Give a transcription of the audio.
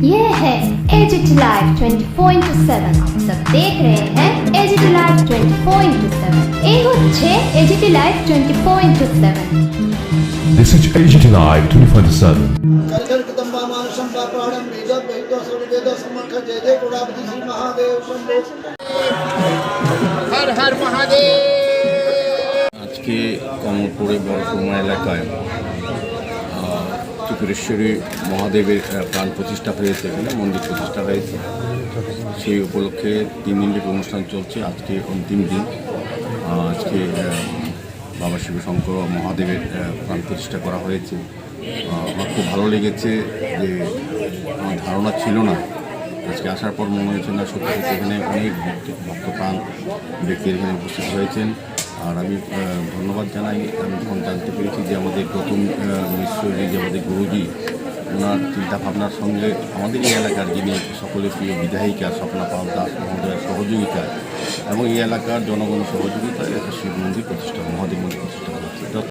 ये है agit live 24/7। आप सब देख रहे हैं एजिट लाइव 24/7। এই হচ্ছে AGT live 24/7। This is AGT Live 24/7. हर हर महादेव। আজকে কমলপুরে বড়সমা এলাকায় ত্রিপুরেশ্বরী মহাদেবের প্রাণ প্রতিষ্ঠা হয়েছে, এখানে মন্দির প্রতিষ্ঠা হয়েছে। সেই উপলক্ষে 3 দিনব্যাপী অনুষ্ঠান চলছে। আজকে অন্তিম দিন। আজকে বাবা শিবশঙ্কর মহাদেবের প্রাণ প্রতিষ্ঠা করা হয়েছে। আমার খুব ভালো লেগেছে যে আমার ধারণা ছিল না, আজকে আসার পর মনে হয়েছে না সত্যি সত্যি এখানে অনেক ভক্তপ্রাণ ব্যক্তি এখানে উপস্থিত হয়েছেন। আর আমি ধন্যবাদ জানাই, আমি যখন জানতে পেরেছি যে আমাদের গৌতম মিশ্রজি, যে আমাদের গুরুজি, ওনার চিন্তাভাবনার সঙ্গে আমাদের এই এলাকার যিনি সকলের প্রিয় বিধায়িকা স্বপ্না পাল দাস মহোদয়ের সহযোগিতা এবং এই এলাকার জনগণের সহযোগিতায় একটা শিব মন্দির প্রতিষ্ঠা, মহাদেব মন্দির প্রতিষ্ঠা হচ্ছে।